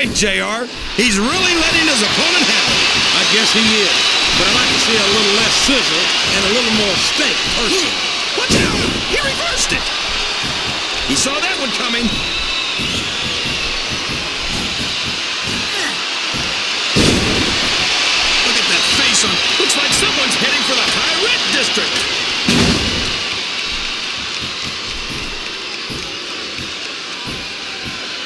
great, JR. He's really letting his opponent have it. I guess he is. But I'd like to see a little less sizzle and a little more steak, personally. Watch out! He reversed it! He saw that one coming. Look at that face on. Looks like someone's heading for the high red district.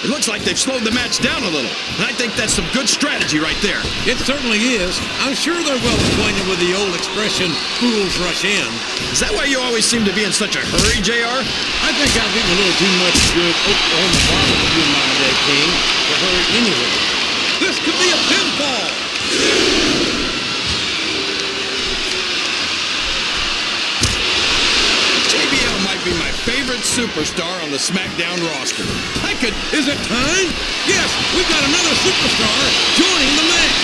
It looks like they've slowed the match down a little, and I think that's some good strategy right there. It certainly is. I'm sure they're well acquainted with the old expression, fools rush in. Is that why you always seem to be in such a hurry, JR? I think I've eaten a little too much good Oklahoma barbecue in my day, King, to hurry anyway. This could be a pinfall. JBL might be my favorite superstar on the SmackDown roster. Is it time? Yes, we've got another superstar joining the match.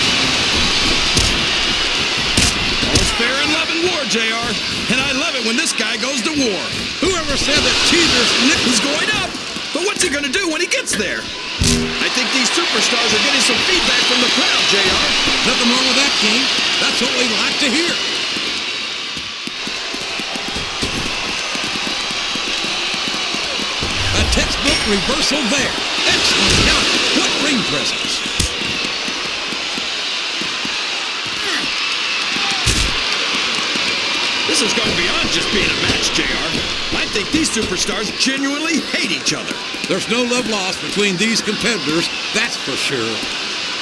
All's fair in love and war, JR. And I love it when this guy goes to war. Whoever said that cheaters... He's going up. But what's he going to do when he gets there? I think these superstars are getting some feedback from the crowd, JR. Nothing wrong with that, King. That's what we like to hear. A textbook reversal there. Excellent counter. What ring presence. This is going beyond just being a match, JR. I think these superstars genuinely hate each other. There's no love lost between these competitors, that's for sure.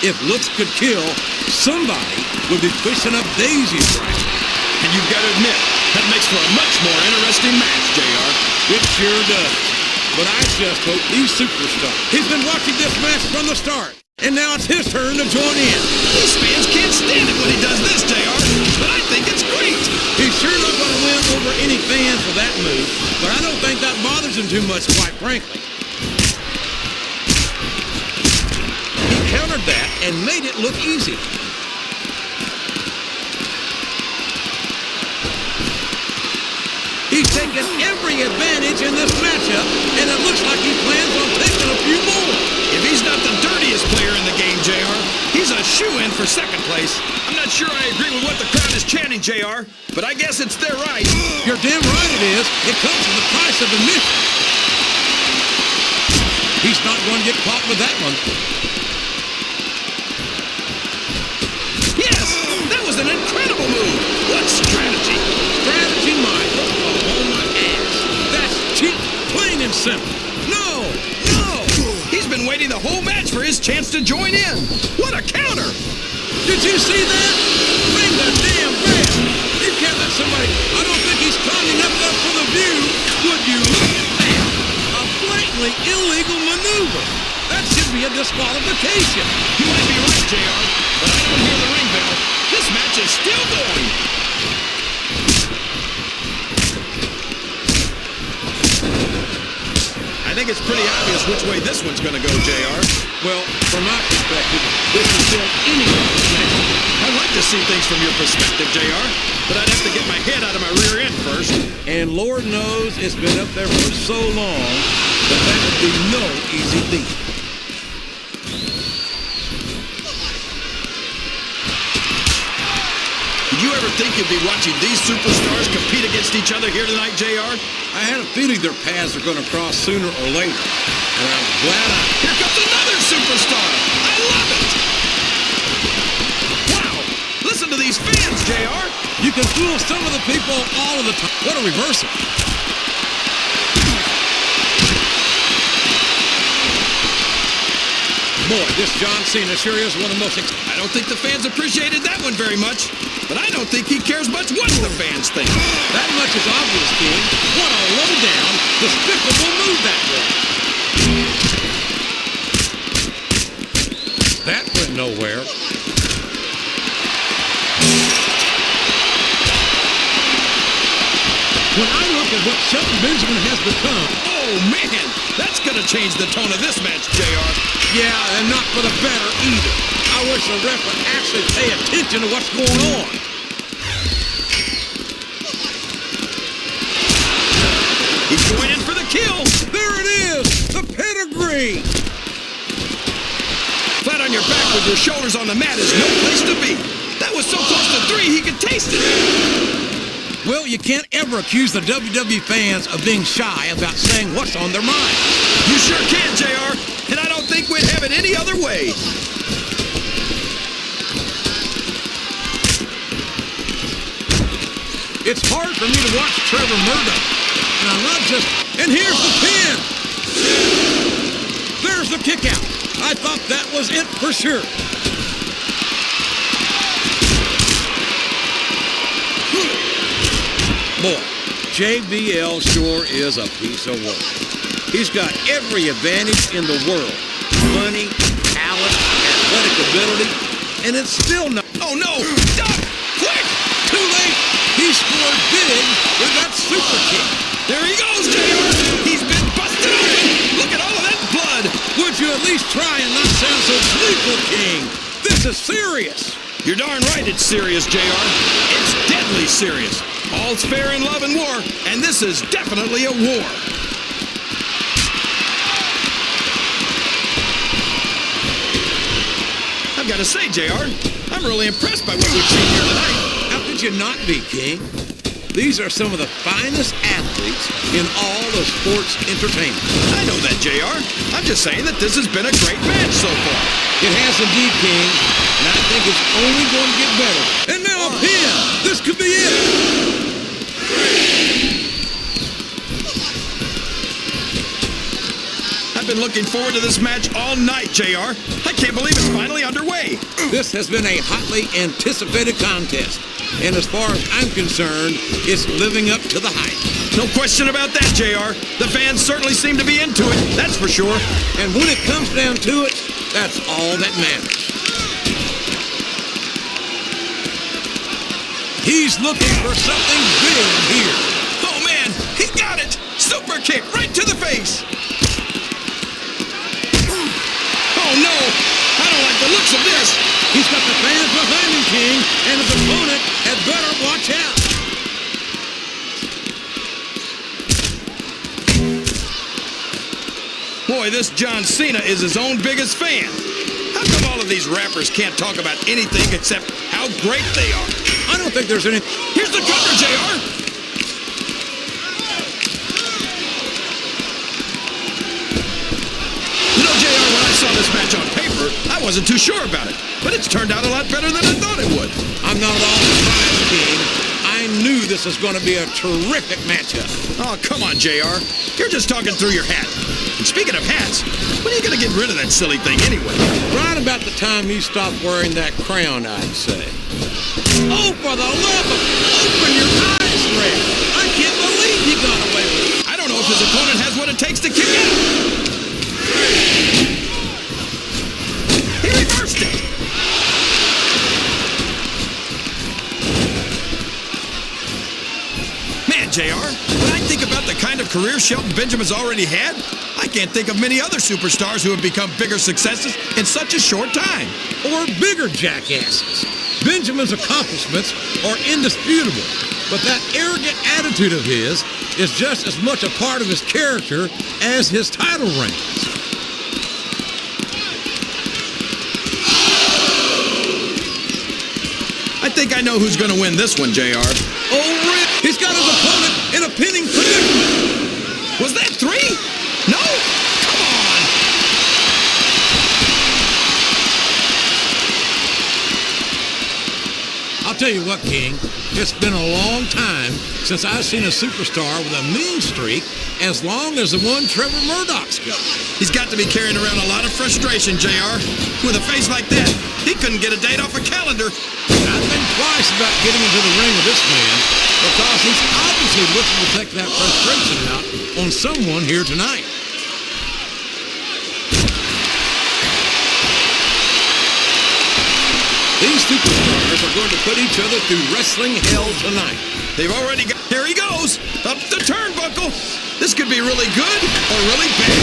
If looks could kill, somebody would be pushing up daisies right now. And you've got to admit, that makes for a much more interesting match, JR. It sure does. But I just hope these superstars... He's been watching this match from the start, and now it's his turn to join in. These fans can't stand it when he does this, JR, but I think it's great. He's sure not going to win over any fans for that move, but I don't think that bothers him too much, quite frankly. He countered that and made it look easy. He's taken every advantage in this matchup, and it looks like he plans on taking a few more. If he's not the dirtiest player in the game, JR, he's a shoo-in for second place. I'm not sure I agree with what the crowd is chanting, JR, but I guess it's their right. You're damn right it is. It comes at the price of admission. He's not going to get caught with that one. Yes, that was an incredible move. What strategy? Strategy, Mike. That's cheap, plain and simple. No! He's been waiting the whole match for his chance to join in. What a counter! Did you see that? Ring the damn bell. You can't let somebody... I don't think he's climbing up there for the view, would you? A blatantly illegal maneuver. That should be a disqualification. You might be right, JR, but I don't hear the ring bell. This match is still going. I think it's pretty obvious which way this one's going to go, JR. Well, from my perspective, this is still anyone's match. I'd like to see things from your perspective, JR, but I'd have to get my head out of my rear end first. And Lord knows it's been up there for so long that that would be no easy feat. Did you ever think you'd be watching these superstars compete against each other here tonight, JR? I had a feeling their paths are going to cross sooner or later, and I'm glad Here comes another superstar! I love it! Wow! Listen to these fans, JR! You can fool some of the people all of the time. What a reversal! Boy, this John Cena sure is one of the most... I don't think the fans appreciated that one very much, but I don't think he cares much what the fans think. That much is obvious, King. What a low-down, despicable move that was. That went nowhere. When I look at what Shelton Benjamin has become... Oh, man! That's gonna change the tone of this match, JR. Yeah, and not for the better either. I wish the ref would actually pay attention to what's going on. He's going in for the kill. There it is, the pedigree. on your back with your shoulders on the mat is no place to be. That was so close to 3 he could taste it. Well, you can't ever accuse the WWE fans of being shy about saying what's on their mind. You sure can, JR, and I don't think we'd have it any other way. It's hard for me to watch Trevor Murdoch, and I'm not just... And here's the pin! There's the kick out. I thought that was it for sure. Boy, JBL sure is a piece of work. He's got every advantage in the world. Money, talent, athletic ability, and it's still not... Oh no! Duck! Quick! Too late! He scored big with that super kick. There he goes, JR! He's been busted open! Look at all of that blood! Would you at least try and not sound so gleeful, King? This is serious. You're darn right it's serious, JR. It's deadly serious. All's fair in love and war, and this is definitely a war. I've got to say, JR, I'm really impressed by what we've seen here tonight. How could you not be, King? These are some of the finest athletes in all of sports entertainment. I know that, JR. I'm just saying that this has been a great match so far. It has indeed, King, and I think it's only going to get better. And now a pin! This could be it! I've been looking forward to this match all night, JR. I can't believe it's finally underway. This has been a hotly anticipated contest, and as far as I'm concerned, it's living up to the hype. No question about that, JR. The fans certainly seem to be into it, that's for sure. And when it comes down to it, that's all that matters. He's looking for something big here. Oh, man, he got it! Super kick right to the face! Oh, no! I don't like the looks of this! He's got the fans behind him, King, and his opponent had better watch out. Boy, this John Cena is his own biggest fan. How come all of these rappers can't talk about anything except how great they are? I don't think there's any... Here's the cover, JR! You know, JR, when I saw this match on paper, I wasn't too sure about it. But it's turned out a lot better than I thought it would. I'm not at all surprised, King. I knew this was going to be a terrific matchup. Oh, come on, JR. You're just talking through your hat. And speaking of hats, when are you going to get rid of that silly thing anyway? Right about the time you stop wearing that crown, I'd say. Oh, for the love of... Open your eyes, Red. I can't believe he got away with it. I don't know if his opponent has what it takes to kick out. He reversed it. Man, JR, when I think about the kind of career Shelton Benjamin's already had, I can't think of many other superstars who have become bigger successes in such a short time. Or bigger jackasses. Benjamin's accomplishments are indisputable, but that arrogant attitude of his is just as much a part of his character as his title reigns. I think I know who's going to win this one, JR. Oh, Rick! He's got his opponent in a pinning predicament. Was that 3? No? Come on! I'll tell you what, King. It's been a long time since I've seen a superstar with a mean streak as long as the one Trevor Murdoch's got. He's got to be carrying around a lot of frustration, JR. With a face like that, he couldn't get a date off a calendar. I'd think twice about getting into the ring with this man because he's obviously looking to take that frustration out on someone here tonight. These superstars are going to put each other through wrestling hell tonight. They've already got... Here he goes! Up the turnbuckle! This could be really good or really bad.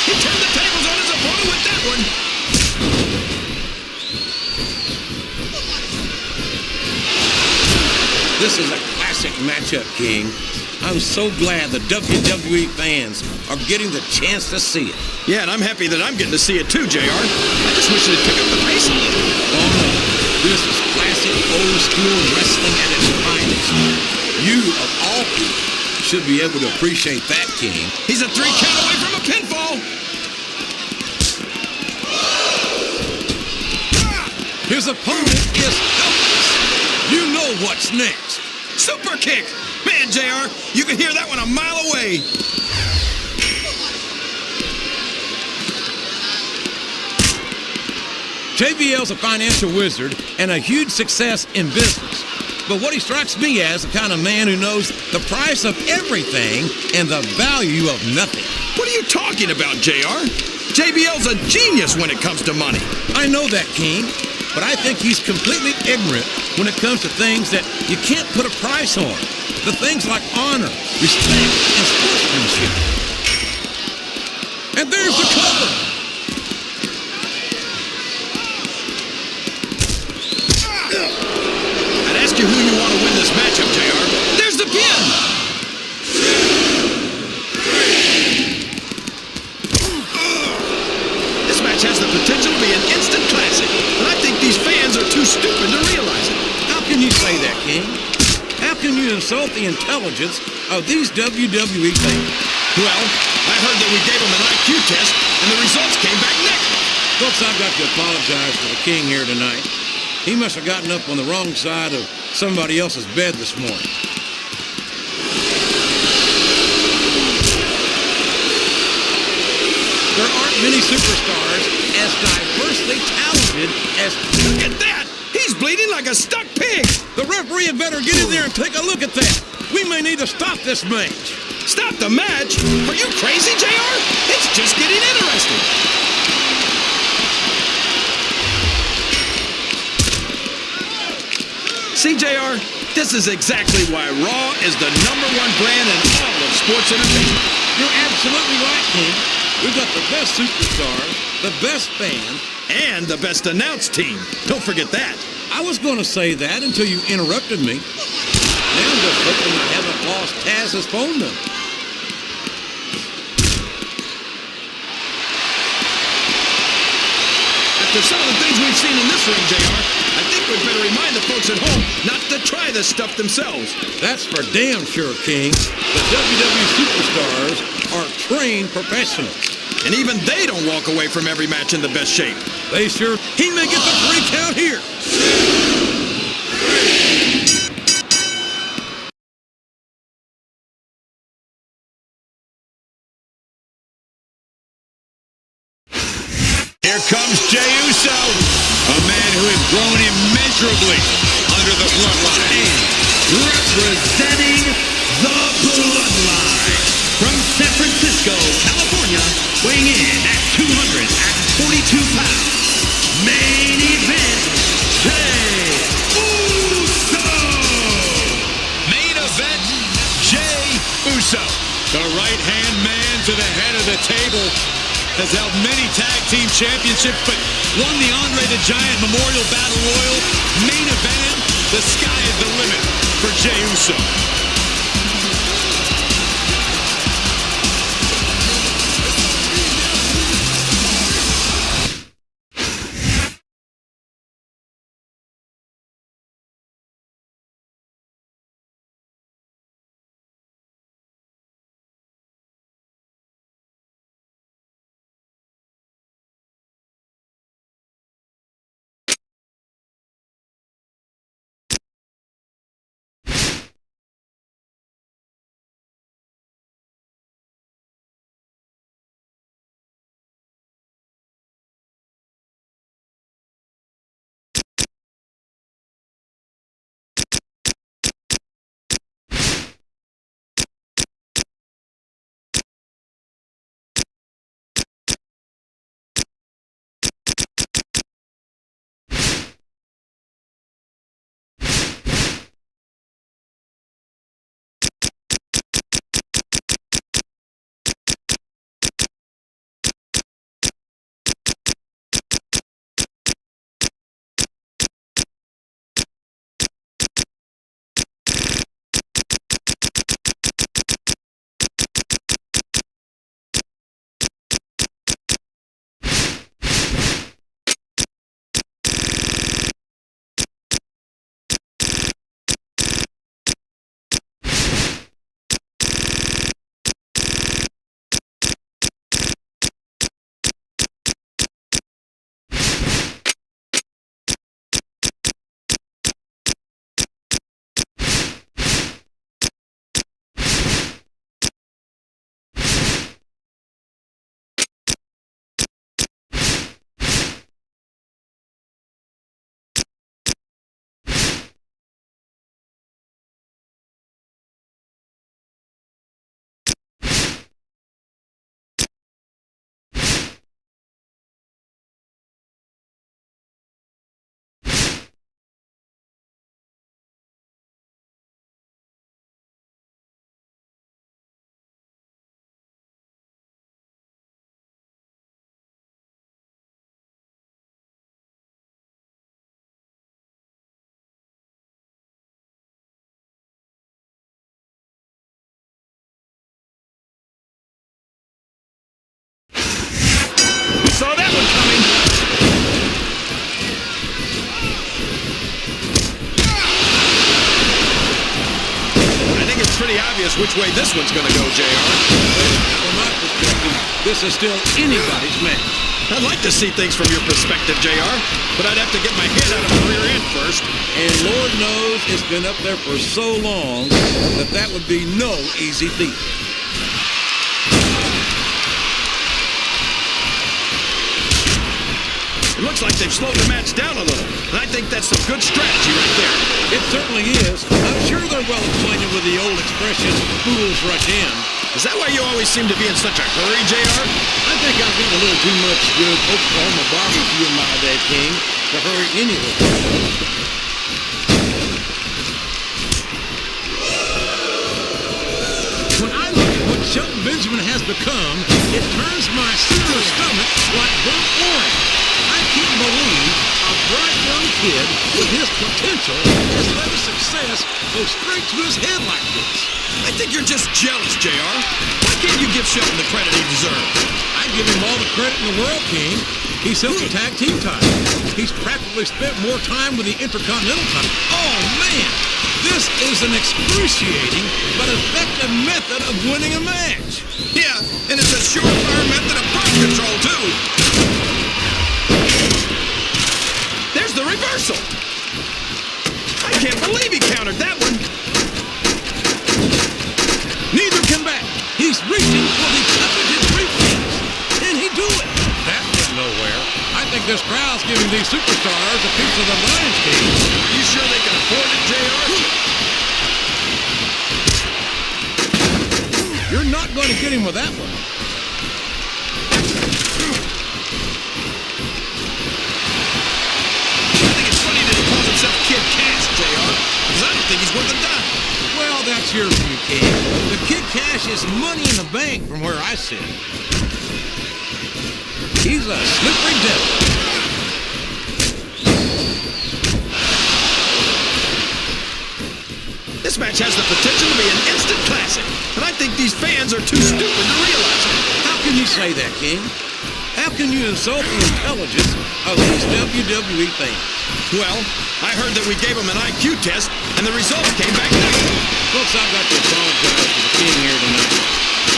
He turned the tables on his opponent with that one. This is a classic matchup, King. I'm so glad the WWE fans are getting the chance to see it. Yeah, and I'm happy that I'm getting to see it too, JR. I just wish they'd pick up the pace a little. Oh no, this is classic old school wrestling at its finest. You, of all people, should be able to appreciate that, King. He's a 3 count away from a pinfall. His opponent is helpless. You know what's next. Super kick. Man, JR, you can hear that one a mile away. JBL's a financial wizard and a huge success in business. But what he strikes me as the kind of man who knows the price of everything and the value of nothing. What are you talking about, JR? JBL's a genius when it comes to money. I know that, King, but I think he's completely ignorant when it comes to things that you can't put a price on. The things like honor, respect, and sportsmanship. And there's the cover. I'd ask you who you want to win this matchup, JR. There's the pin! This match has the potential to be an instant classic, but I think these fans are too stupid to realize it. How can you say that, King? How can you insult the intelligence of these WWE fans? Well, I heard that we gave them an IQ test, and the results came back negative. Folks, I've got to apologize for the King here tonight. He must have gotten up on the wrong side of somebody else's bed this morning. There aren't many superstars as diversely talented as... Look at that! He's bleeding like a stuck pig! The referee had better get in there and take a look at that. We may need to stop this match. Stop the match? Are you crazy, JR? It's just getting interesting. See, JR, this is exactly why Raw is the #1 brand in all of sports entertainment. You're absolutely right, King. We've got the best superstars, the best fans, and the best announced team. Don't forget that. I was going to say that until you interrupted me. Now I'm just hoping I haven't lost Taz's phone number. After some of the things we've seen in this ring, JR, I think we'd better remind the folks at home not to try this stuff themselves. That's for damn sure, King. The WWE superstars are trained professionals. And even they don't walk away from every match in the best shape. They sure... He may get the 3 count here. Here comes Jey Uso, a man who has grown immeasurably under the bloodline. And representing the bloodline from San Francisco, California, weighing in at 242 pounds, main event, Jey Uso! Main event, Jey Uso. The right-hand man to the head of the table. Has held many tag team championships, but won the Andre the Giant Memorial Battle Royal. Main evented. The sky is the limit for Jey Uso. which way this one's gonna go, JR. From my perspective, this is still anybody's match. I'd like to see things from your perspective, JR, but I'd have to get my head out of the rear end first. And Lord knows it's been up there for so long that would be no easy feat. It looks like they've slowed the match down a little, and I think that's some good strategy right there. It certainly is. I'm sure they're well acquainted with the old expression, fools rush in. Is that why you always seem to be in such a hurry, JR? I think I'm getting a little too much good Oklahoma barbecue in my day, King, to hurry anywhere. When I look at what Shelton Benjamin has become, it turns my silver stomach like burnt orange. I can't believe a bright young kid with his potential has let his success go straight to his head like this. I think you're just jealous, JR. Why can't you give Shelton the credit he deserves? I give him all the credit in the world, King. He's held the tag team title. He's practically spent more time with the Intercontinental title. Oh, man! This is an excruciating but effective method of winning a match. Yeah, and it's a surefire method of birth control, too. There's the reversal. I can't believe he countered that one. Neither can back. He's reaching for the coveted briefcase. Can he do it? That went nowhere. I think this crowd's giving these superstars a piece of the Lions King. Are you sure they can afford it, JR? You're not going to get him with that one. I think it's funny that he calls himself Kid Cash, JR, because I don't think he's worth a dime. Well, that's your view, King. The Kid Cash is money in the bank from where I sit. He's a slippery devil. This match has the potential to be an instant classic, and I think these fans are too stupid to realize it. How can you say that, King? How can you insult the intelligence of these WWE fans? Well, I heard that we gave them an IQ test, and the results came back negative. Folks, I've got to apologize to the King here tonight.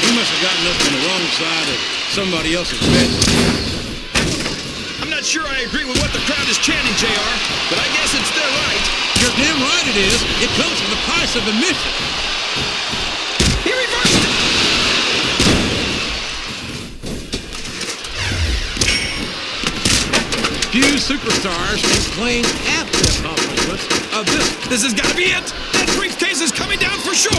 He must have gotten up on the wrong side of somebody else's bed. I'm not sure I agree with what the crowd is chanting, JR, but I guess it's their right. You're damn right it is. It comes with the price of admission. He reversed it. Few superstars can claim half the accomplishments of this. This has got to be it. That briefcase is coming down for sure.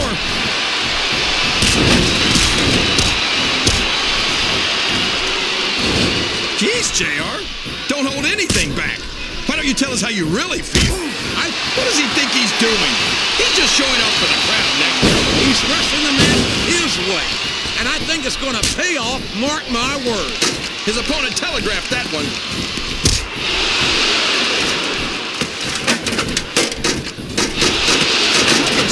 Jeez, JR. Don't hold anything back. Why don't you tell us how you really feel? What does he think he's doing? He's just showing off for the crowd, Nick. He's wrestling the match his way. And I think it's going to pay off, mark my words. His opponent telegraphed that one.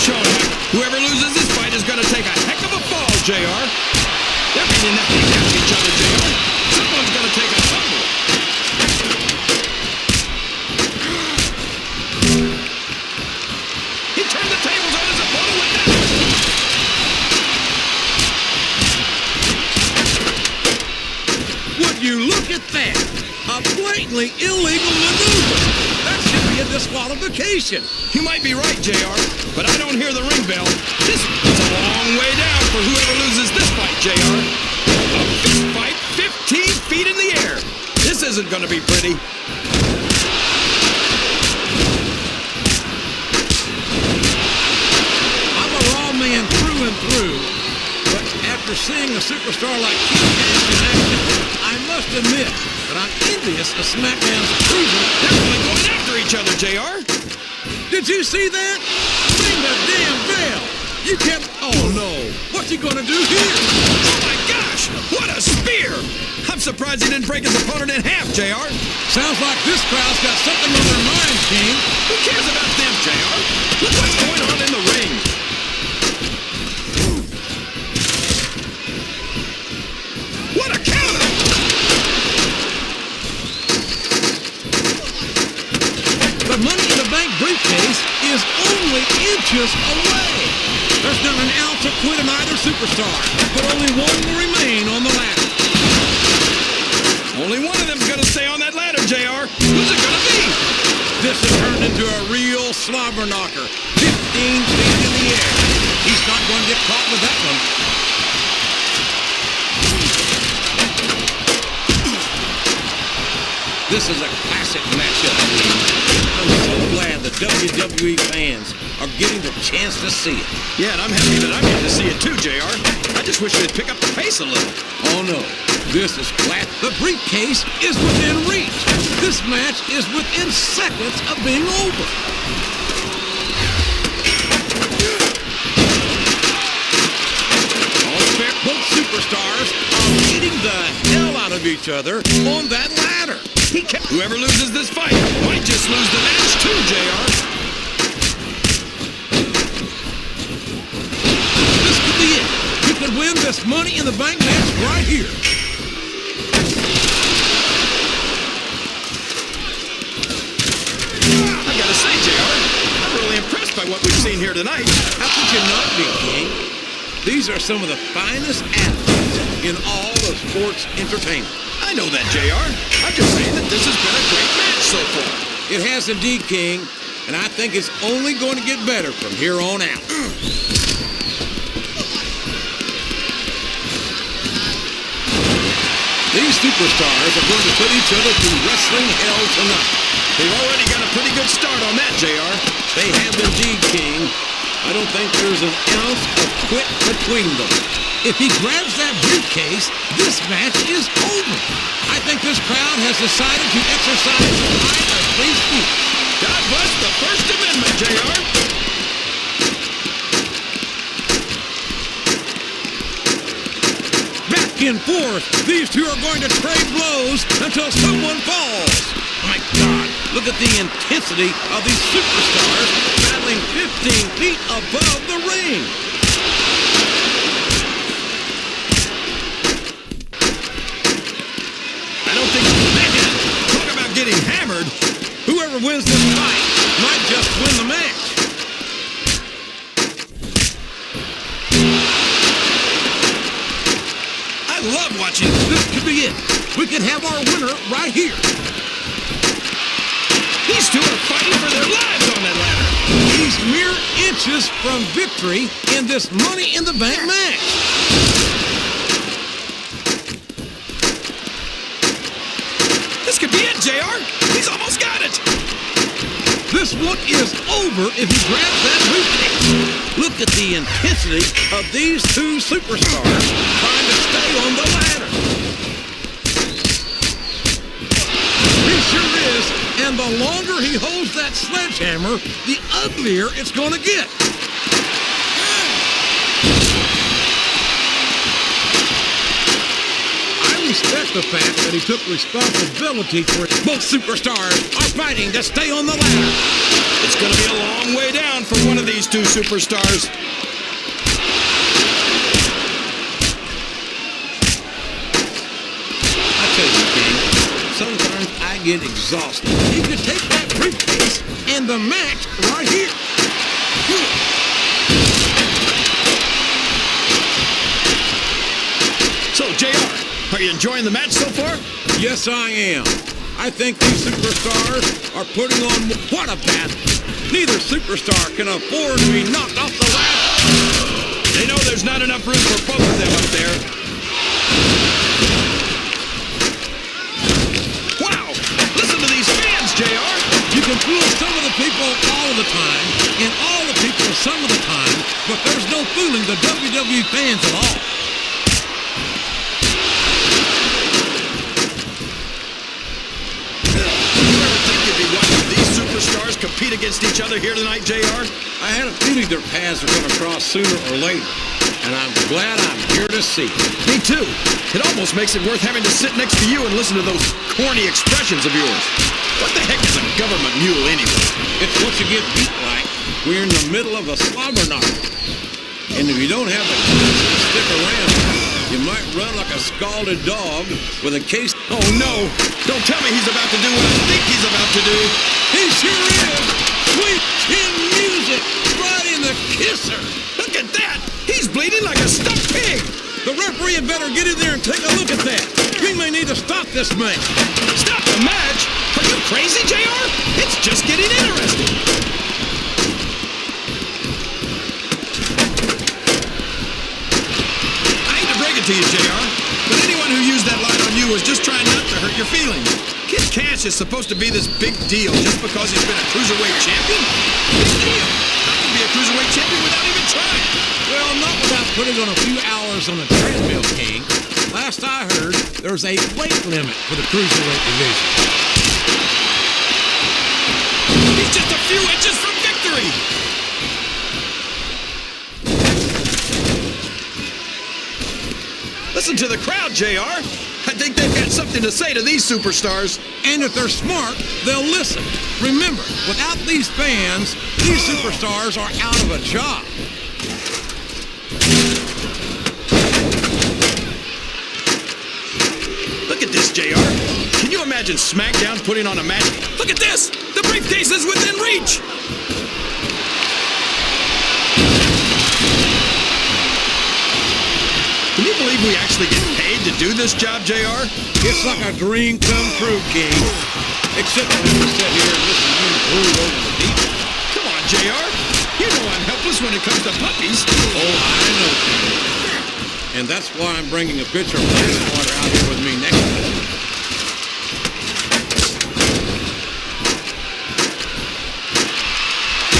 Showing him whoever loses this fight is going to take a heck of a fall, JR. They're beating that thing down to each other, JR. Someone's going to take a tumble. He turned the tables on his opponent with that one. Would you look at that? A blatantly illegal maneuver. That should be a disqualification. You might be right, JR, but I don't hear the ring bell. This is a long way down for whoever loses this fight, JR. A fist fight 15 feet in the air. This isn't going to be pretty. I'm a raw man through and through, but after seeing a superstar like Kid Cash in action, I must admit that I'm envious of SmackDown's approval. They're really going after each other, JR. Did you see that? Ring the damn bell! You can't... Oh, no. What's he gonna do here? Oh, my gosh! What a spear! I'm surprised he didn't break his opponent in half, JR. Sounds like this crowd's got something on their minds, King. Who cares about them, JR? Look what's going on in the ring. What a counter! The Money in the Bank briefcase is only inches away. There's not an ounce of quit in either superstar, but only one will remain on the ladder. Only one of them's gonna stay on that ladder, JR. Who's it gonna be? This has turned into a real slobber knocker. 15 feet in the air. He's not going to get caught with that one. This is a classic matchup. I'm so glad the WWE fans are getting the chance to see it. Yeah, and I'm happy that I'm getting to see it too, JR. I just wish they'd pick up the pace a little. Oh no, this is flat. The briefcase is within reach. This match is within seconds of being over. All fair. Both superstars are beating the hell out of each other on that ladder. Whoever loses this fight might just lose the match too, JR. This could be it. He could win this Money in the Bank match right here. I gotta say, JR, I'm really impressed by what we've seen here tonight. How could you not be, King? These are some of the finest athletes in all of sports entertainment. I know that, JR. I'm just saying that this has been a great match so far. It has indeed, King, and I think it's only going to get better from here on out. These superstars are going to put each other through wrestling hell tonight. They've already got a pretty good start on that, JR. They have indeed, King. I don't think there's an ounce of quit between them. If he grabs that briefcase, this match is over. I think this crowd has decided to exercise the right of free speech. God bless the First Amendment, JR. Back and forth. These two are going to trade blows until someone falls. My God, look at the intensity of these superstars battling 15 feet above the ring. Talk about getting hammered. Whoever wins this fight might just win the match. I love watching. This could be it. We could have our winner right here. These two are fighting for their lives on that ladder. He's mere inches from victory in this Money in the Bank match. This could be it, JR. He's almost got it. This one is over if he grabs that briefcase. Look at the intensity of these two superstars trying to stay on the ladder. He sure is, and the longer he holds that sledgehammer, the uglier it's going to get. I respect the fact that he took responsibility for it. Both superstars are fighting to stay on the ladder. It's going to be a long way down for one of these two superstars. I tell you, King, sometimes I get exhausted. You could take that briefcase and the match right here. So, JR, are you enjoying the match so far? Yes, I am. I think these superstars are putting on what a battle. Neither superstar can afford to be knocked off the ladder. They know there's not enough room for both of them up there. Wow! Listen to these fans, JR! You can fool some of the people all of the time, and all the people some of the time, but there's no fooling the WWE fans at all. Superstars compete against each other here tonight, JR? I had a feeling their paths were going to cross sooner or later, and I'm glad I'm here to see it. Me too. It almost makes it worth having to sit next to you and listen to those corny expressions of yours. What the heck is a government mule anyway? It's what you get beat like. We're in the middle of a slobber knocker. And if you don't have the guts to stick around, you might run like a scalded dog with a case. Oh no! Don't tell me he's about to do what I think he's about to do. He sure is! Sweet chin music right in the kisser! Look at that! bleeding like a stuck pig. The referee had better get in there and take a look at that. We may need to stop this match. Stop the match? Are you crazy, JR? It's just getting interesting. I hate to break it to you, JR, but anyone who used that line on you was just trying not to hurt your feelings. Kid Cash is supposed to be this big deal just because he's been a cruiserweight champion? Big deal. I can be a cruiserweight champion without even trying. Well, not without putting on a few hours on the treadmill, King. Last I heard, there's a weight limit for the cruiserweight division. He's just a few inches from victory. Listen to the crowd, JR. I think they've got something to say to these superstars. And if they're smart, they'll listen. Remember, without these fans, these superstars are out of a job. Look at this, JR. Can you imagine SmackDown putting on a match? Look at this! The briefcase is within reach! Can you believe we actually get paid to do this job, JR? It's like a dream come true, King. Except for them to sit here and listen to you brood over the deep. Come on, JR. You know I'm helpless when it comes to puppies. Oh, I know, King. And that's why I'm bringing a pitcher of ice water out here with me next time.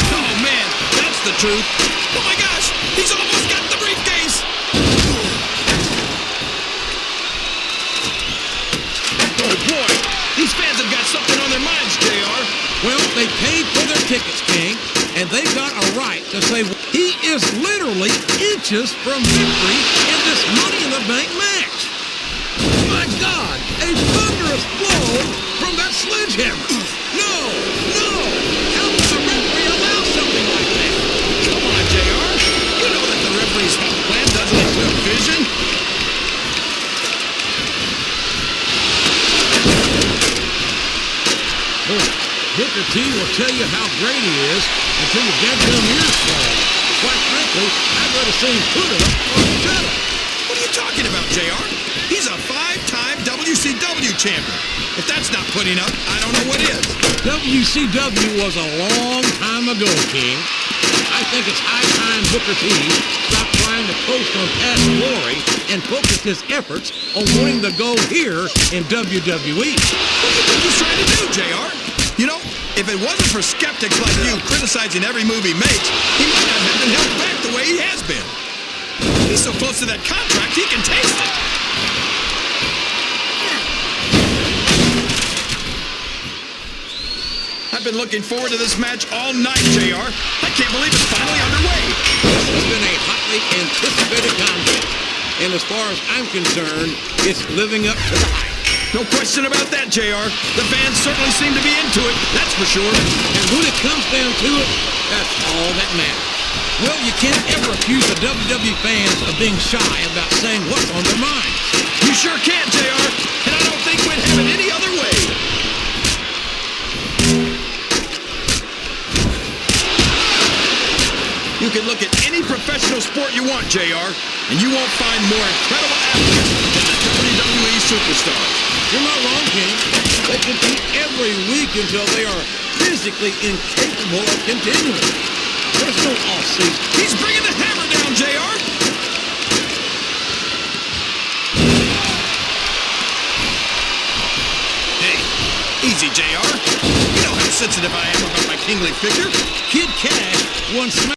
Oh, man, that's the truth. Oh, my gosh, he's almost got the briefcase. Oh, boy, these fans have got something on their minds, JR. Well, they paid for their tickets, King, and they've got a right to say he is literally inches from victory in this Money in the Bank match. My God, a thunderous blow from that sledgehammer. No, no, how can the referee allow something like that? Come on, JR. You know that the referee's health plan doesn't include vision. Booker T will tell you how great he is until your dadgum ears fall. Quite frankly, I'd rather see him put it up or shut up. What are you talking about, JR? He's a 5-time WCW champion. If that's not putting up, I don't know what is. WCW was a long time ago, King. I think it's high time Booker T stopped trying to coast on past glory and focused his efforts on winning the gold here in WWE. What do you think he's trying to do, JR? You know, if it wasn't for skeptics like you criticizing every move he makes, he might not have been held back the way he has been. He's so close to that contract, he can taste it. I've been looking forward to this match all night, JR. I can't believe it's finally underway. This has been a hotly anticipated contest. And as far as I'm concerned, it's living up to the hype. No question about that, JR. The fans certainly seem to be into it, that's for sure. And when it comes down to it, that's all that matters. Well, you can't ever accuse the WWE fans of being shy about saying what's on their minds. You sure can't, JR. And I don't think we'd have it any other way. You can look at any professional sport you want, JR, and you won't find more incredible athletes than the WWE superstars. You're not wrong, King. They compete every week until they are physically incapable of continuing. There's no off-season. He's bringing the hammer down, JR. Hey, easy, JR. You know how sensitive I am about my kingly figure. Kid Cash won SmackDown.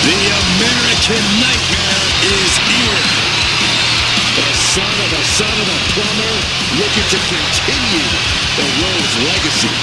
The American Nightmare is here. The son of a plumber looking to continue the Rhodes legacy.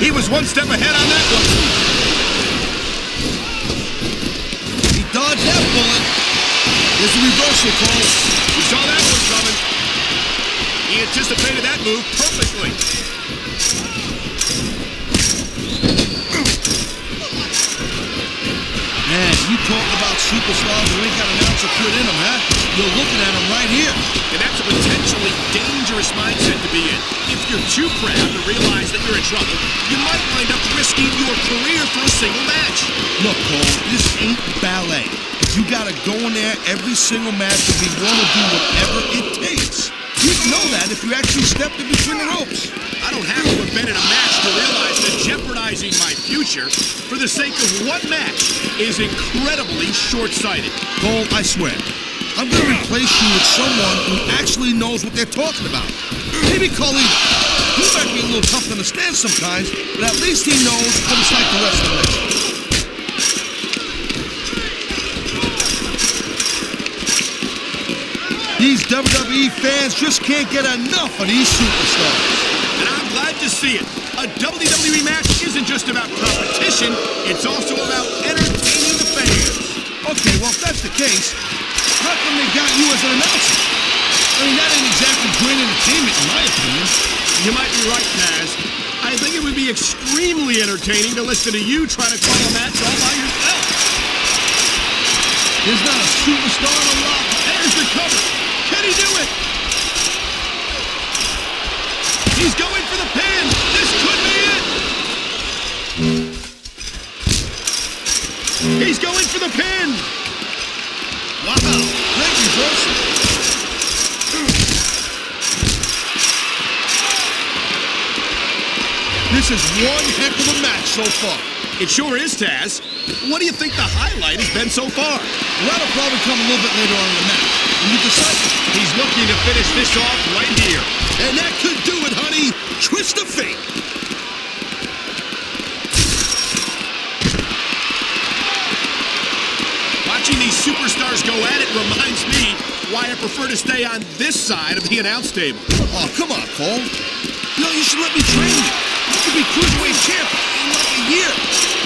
He was one step ahead on that one. He dodged that bullet. There's a reversal, Cole. We saw that one coming. He anticipated that move perfectly. Man, you talk about superstars who ain't got an ounce of quit in them, huh? You're looking at them right here. And that's a potentially dangerous mindset to be in. If you're too proud to realize that you're in trouble, you might wind up risking your career for a single match. Look, Cole, this ain't ballet. You gotta go in there every single match and be willing to do whatever it takes. You'd know that if you actually stepped in between the ropes. I don't have to have been in a match to realize that jeopardizing my future for the sake of one match is incredibly short-sighted. Cole, I swear, I'm gonna replace you with someone who actually knows what they're talking about. Maybe Colleen. He might be a little tough to understand sometimes, but at least he knows what it's like the rest of it. These WWE fans just can't get enough of these superstars. And I'm glad to see it. A WWE match isn't just about competition, it's also about entertaining the fans. Okay, well, if that's the case, how come they got you as an announcer? I mean, that ain't exactly great entertainment, in my opinion. You might be right, Taz. I think it would be extremely entertaining to listen to you try to call a match all by yourself. There's not a superstar on the lot. There's the cover. Can he do it? He's going for the pin. This could be it. He's going for the pin. Wow, great reversal. This is one heck of a match so far. It sure is, Taz. What do you think the highlight has been so far? Well, that'll probably come a little bit later on in the match. When you decide. He's looking to finish this off right here. And that could do it, honey. Twist of fate. Watching these superstars go at it reminds me why I prefer to stay on this side of the announce table. Oh, come on, Cole. You know, you should let me train you. You could be cruiserweight champ in like a year.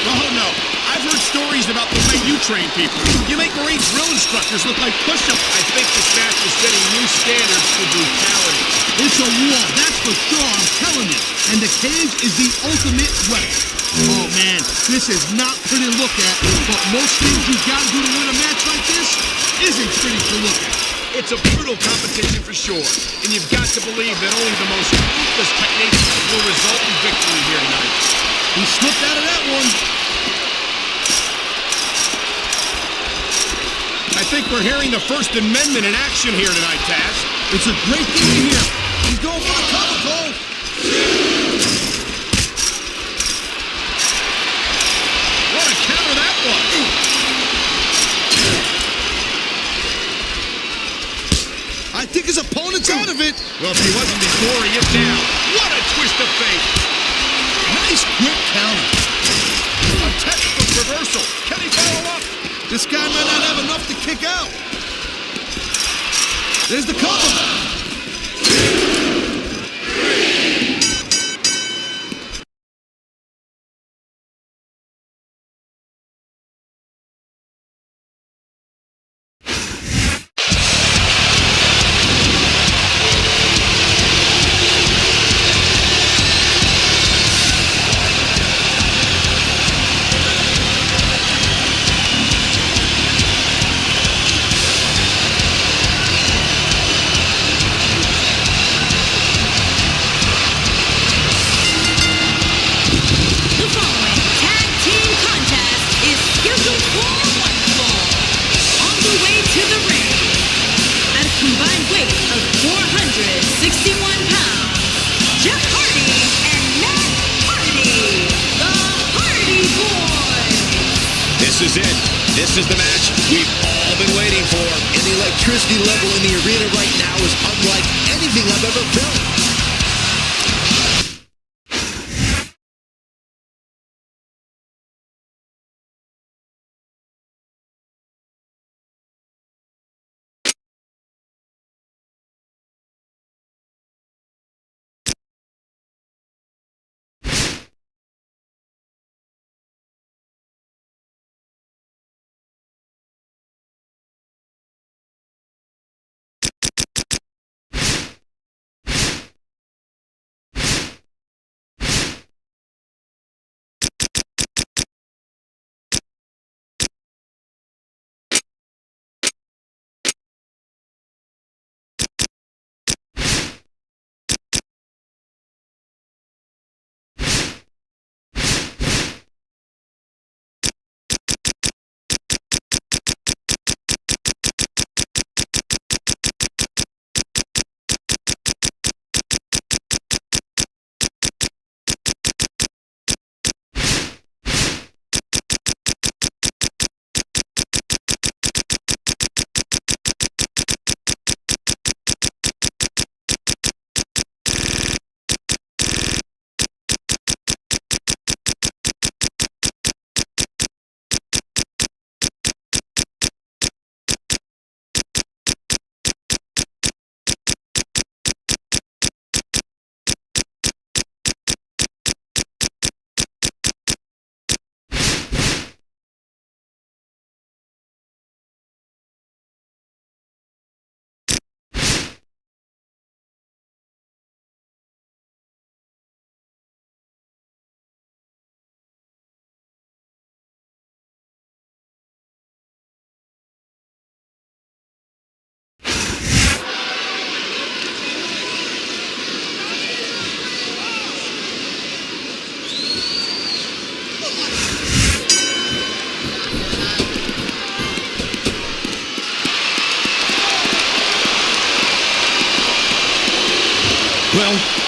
Oh, no. I've heard stories about the way you train people. You make Marine drill instructors look like push-ups. I think this match is setting new standards for brutality. It's a war, that's for sure, I'm telling you. And the cage is the ultimate weapon. Oh, man, this is not pretty to look at, but most things you gotta do to win a match like this isn't pretty to look at. It's a brutal competition for sure, and you've got to believe that only the most ruthless techniques will result in victory here tonight. He slipped out of that one. I think we're hearing the First Amendment in action here tonight, Taz. It's a great thing to hear. He's going for the cover, Cole. What a counter that was. I think his opponent's out of it. Well, if he wasn't before, he is now. What a twist of fate. Nice quick counter. A textbook reversal. Can he follow up? This guy might not have enough to kick out. There's the cover. This is it. This is the match we've all been waiting for. And the electricity level in the arena right now is unlike anything I've ever felt.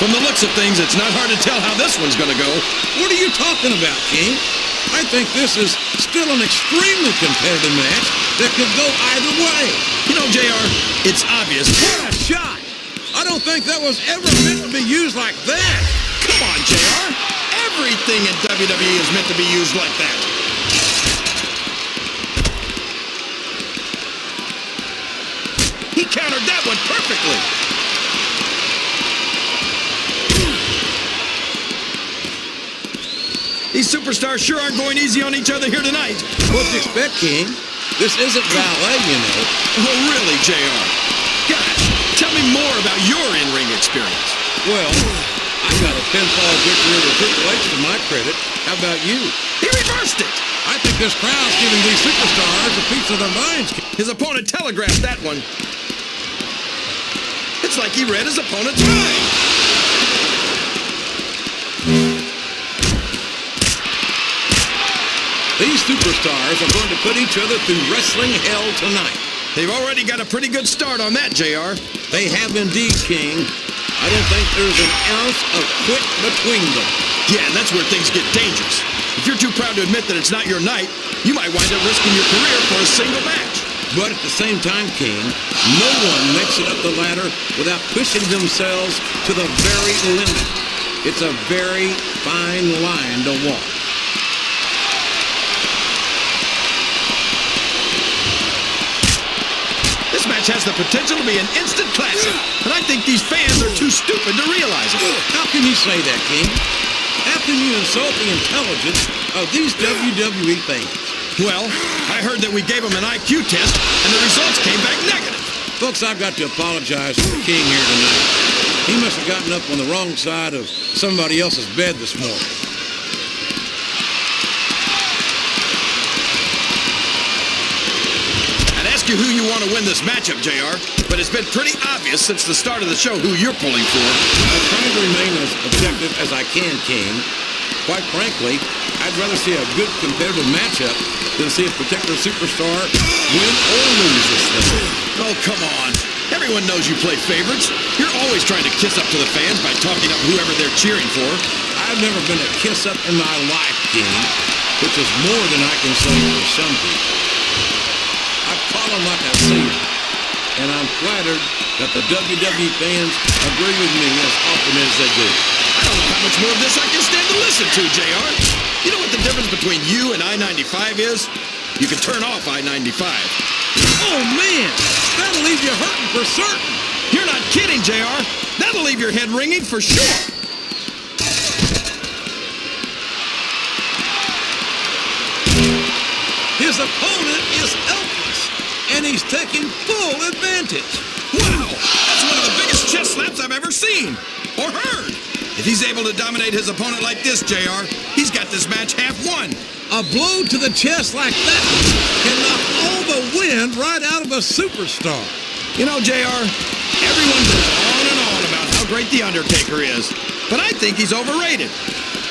from the looks of things, it's not hard to tell how this one's going to go. What are you talking about, King? I think this is still an extremely competitive match that could go either way. You know, JR, it's obvious. What a shot! I don't think that was ever meant to be used like that. Come on, JR. Everything in WWE is meant to be used like that. He countered that one perfectly. These superstars sure aren't going easy on each other here tonight. What do you expect, King? This isn't ballet, you know. Oh, really, JR? Gosh, tell me more about your in-ring experience. Well, I got a pinfall victory over Triple H to my credit. How about you? He reversed it. I think this crowd's giving these superstars a piece of their minds. His opponent telegraphed that one. It's like he read his opponent's mind. These superstars are going to put each other through wrestling hell tonight. They've already got a pretty good start on that, JR. They have indeed, King. I don't think there's an ounce of quit between them. Yeah, and that's where things get dangerous. If you're too proud to admit that it's not your night, you might wind up risking your career for a single match. But at the same time, King, no one makes it up the ladder without pushing themselves to the very limit. It's a very fine line to walk. This match has the potential to be an instant classic, and I think these fans are too stupid to realize it. How can you say that, King? How can you insult the intelligence of these WWE fans? Well, I heard that we gave them an IQ test, and the results came back negative. Folks, I've got to apologize to the King here tonight. He must have gotten up on the wrong side of somebody else's bed this morning. I'd ask you who you want to win this matchup, JR, but it's been pretty obvious since the start of the show who you're pulling for. I'm trying to remain as objective as I can, King. Quite frankly, I'd rather see a good competitive matchup than see a particular superstar win or lose this thing. Oh, come on. Everyone knows you play favorites. You're always trying to kiss up to the fans by talking up whoever they're cheering for. I've never been a kiss up in my life, King, which is more than I can say for some people. I call them like I see them, and I'm flattered that the WWE fans agree with me as often as they do. I don't know how much more of this I can stand to listen to, JR. You know what the difference between you and I-95 is? You can turn off I-95. Oh, man! That'll leave you hurting for certain. You're not kidding, JR. That'll leave your head ringing for sure. His opponent is helpless, and he's taking full advantage. Wow! That's one of the biggest chest slaps I've ever seen. Or heard. If he's able to dominate his opponent like this, JR, he's got this match half won. A blow to the chest like that can knock all the wind right out of a superstar. You know, JR, everyone goes on about how great The Undertaker is, but I think he's overrated.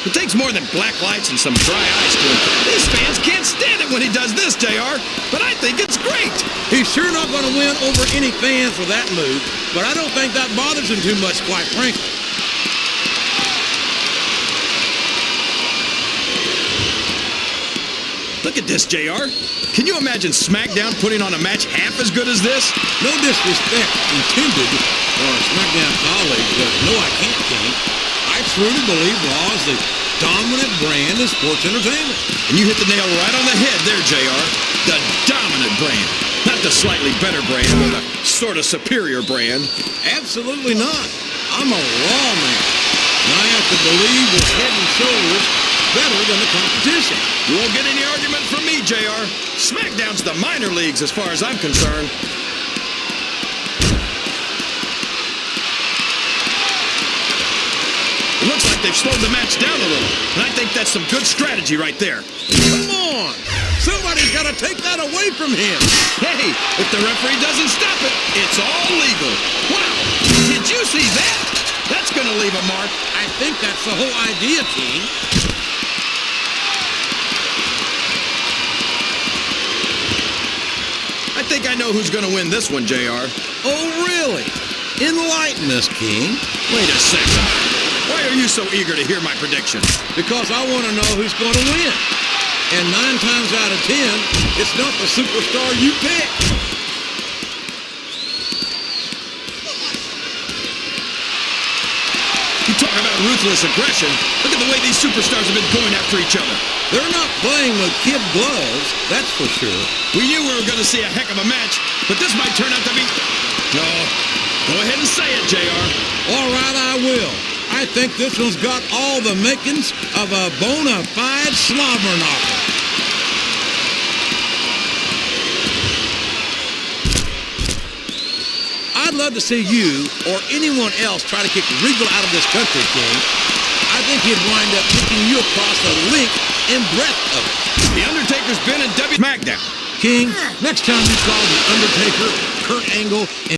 It takes more than black lights and some dry ice to him. These fans can't stand it when he does this, JR, but I think it's great. He's sure not going to win over any fans for that move, but I don't think that bothers him too much, quite frankly. Look at this, JR. Can you imagine SmackDown putting on a match half as good as this? No disrespect intended for our SmackDown colleagues, but no, I can't, King. I truly believe Raw is the dominant brand in sports entertainment. And you hit the nail right on the head there, JR. The dominant brand. Not the slightly better brand, or the sort of superior brand. Absolutely not. I'm a Raw man, and I have to believe we're head and shoulders better than the competition. You won't get any argument from me, JR. SmackDown's the minor leagues as far as I'm concerned. It looks like they've slowed the match down a little, and I think that's some good strategy right there. Come on! Somebody's got to take that away from him. Hey, if the referee doesn't stop it, it's all legal. Wow, did you see that? That's going to leave a mark. I think that's the whole idea, King. I think I know who's going to win this one, JR. Oh, really? Enlighten us, King. Wait a second. Why are you so eager to hear my prediction? Because I want to know who's going to win. And 9 times out of 10, it's not the superstar you pick. You talk about ruthless aggression. Look at the way these superstars have been going after each other. They're not playing with kid gloves, that's for sure. We knew we were going to see a heck of a match, but this might turn out to be... No, go ahead and say it, JR. All right, I will. I think this one's got all the makings of a bona fide slobber knocker. I'd love to see you or anyone else try to kick Regal out of this country, King. I think he'd wind up kicking you across the length and breadth of it. The Undertaker's been in SmackDown. King, next time you call The Undertaker, Kurt Angle, and